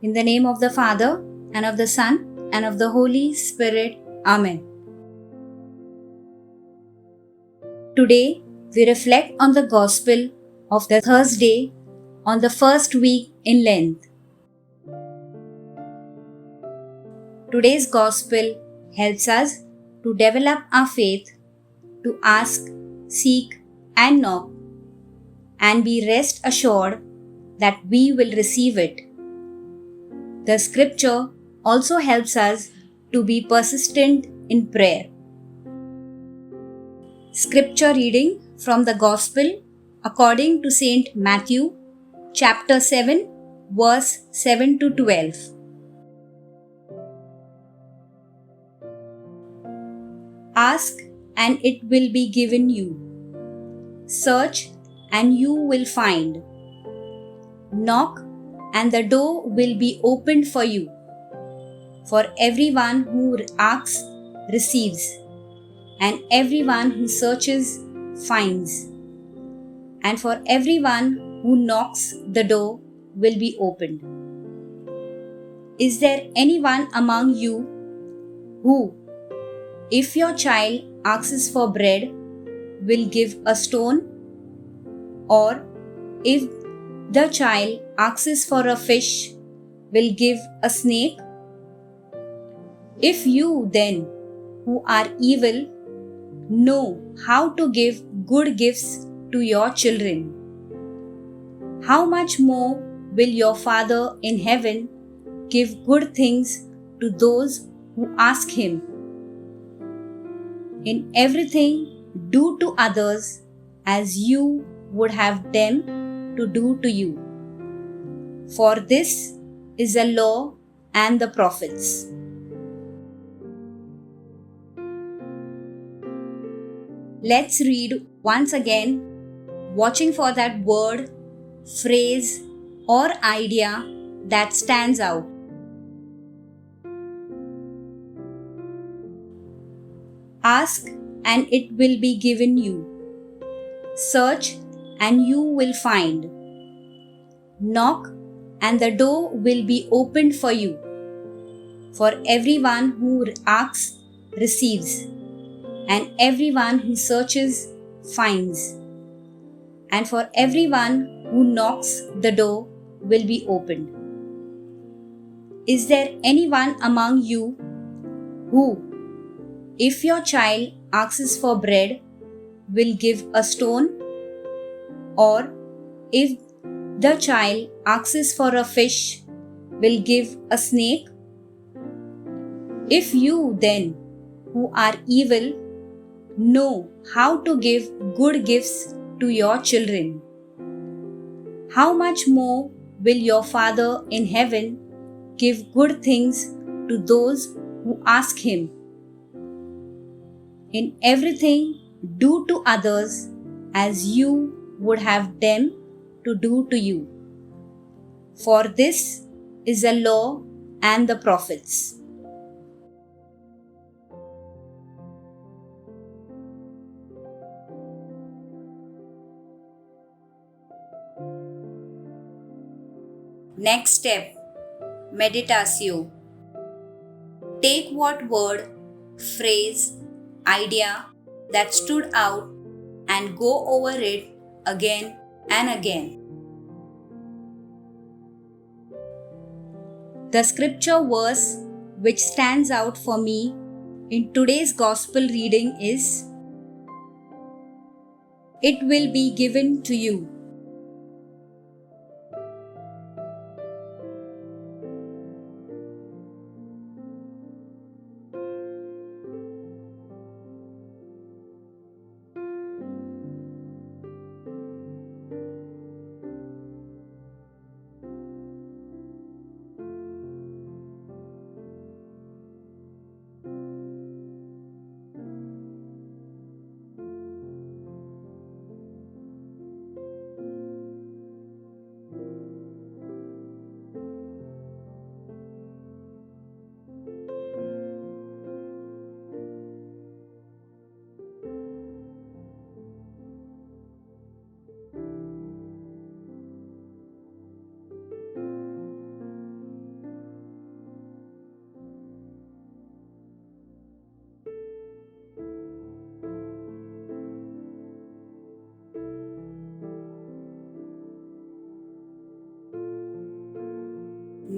In the name of the Father, and of the Son, and of the Holy Spirit. Amen. Today, we reflect on the Gospel of the Thursday on the first week in Lent. Today's Gospel helps us to develop our faith, to ask, seek, and knock, and be rest assured that we will receive it. The scripture also helps us to be persistent in prayer. Scripture reading from the Gospel according to Saint Matthew, chapter 7, verse 7 to 12. Ask and it will be given you. Search and you will find. Knock and the door will be opened for you. For everyone who asks receives, and everyone who searches finds, and for everyone who knocks the door will be opened. Is there anyone among you who, if your child asks for bread, will give a stone? Or if the child asks for a fish, will give a snake? If you then, who are evil, know how to give good gifts to your children, how much more will your Father in heaven give good things to those who ask Him? In everything, do to others as you would have them to do to you. For this is the law and the prophets. Let's read once again, watching for that word, phrase, or idea that stands out. Ask and it will be given you. Search and you will find. Knock and the door will be opened for you. For everyone who asks receives, and everyone who searches finds, and for everyone who knocks the door will be opened. Is there anyone among you who, if your child asks for bread, will give a stone? Or if the child asks for a fish, will give a snake? If you then, who are evil, know how to give good gifts to your children, how much more will your Father in heaven give good things to those who ask Him? In everything, do to others as you would have them to do to you. For this is the law and the prophets. Next step, meditatio. Take what word, phrase, idea that stood out and go over it again and again. The scripture verse which stands out for me in today's Gospel reading is, "It will be given to you."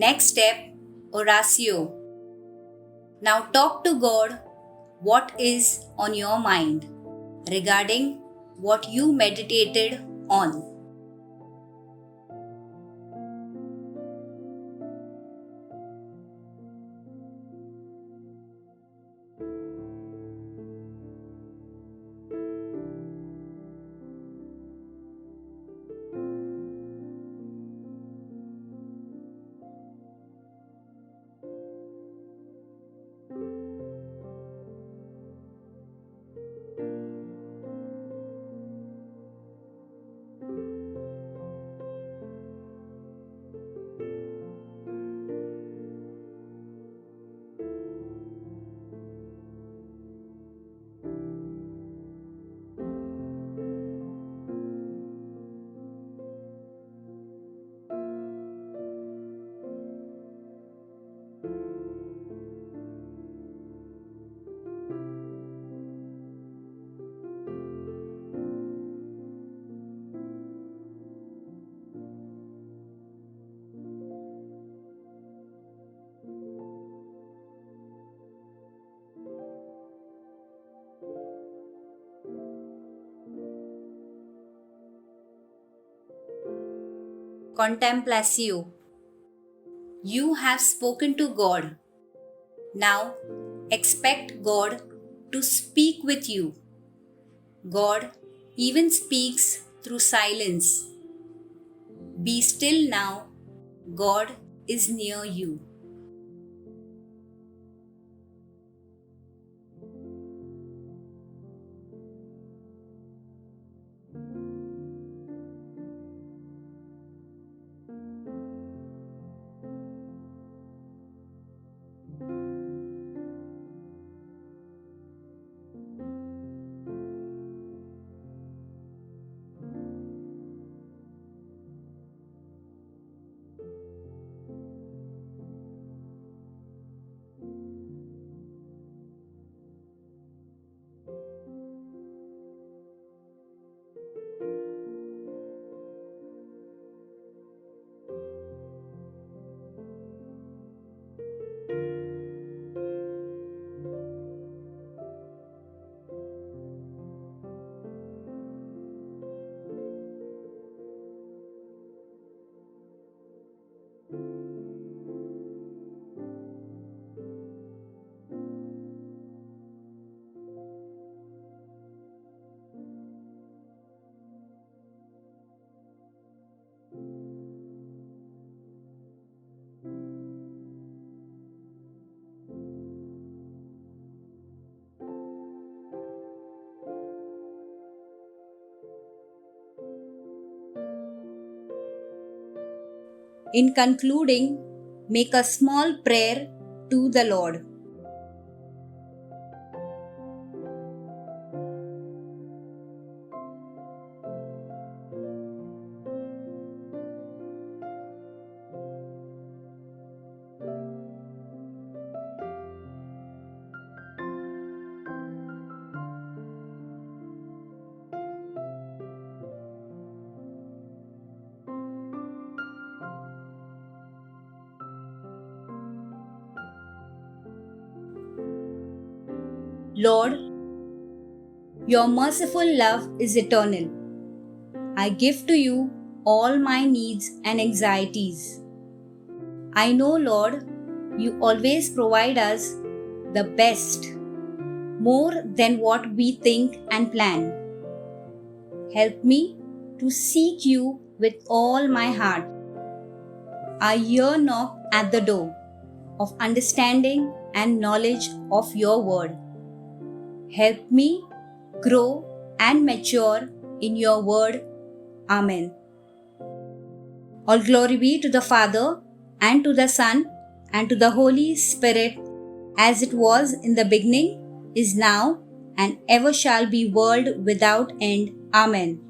Next step, Oratio. Now talk to God what is on your mind regarding what you meditated on. Contemplatio. You have spoken to God. Now expect God to speak with you. God even speaks through silence. Be still now. God is near you. In concluding, make a small prayer to the Lord. Lord, your merciful love is eternal. I give to you all my needs and anxieties. I know, Lord, you always provide us the best, more than what we think and plan. Help me to seek you with all my heart. I here knock at the door of understanding and knowledge of your word. Help me grow and mature in your word. Amen. All glory be to the Father, and to the Son, and to the Holy Spirit, as it was in the beginning, is now, and ever shall be, world without end. Amen.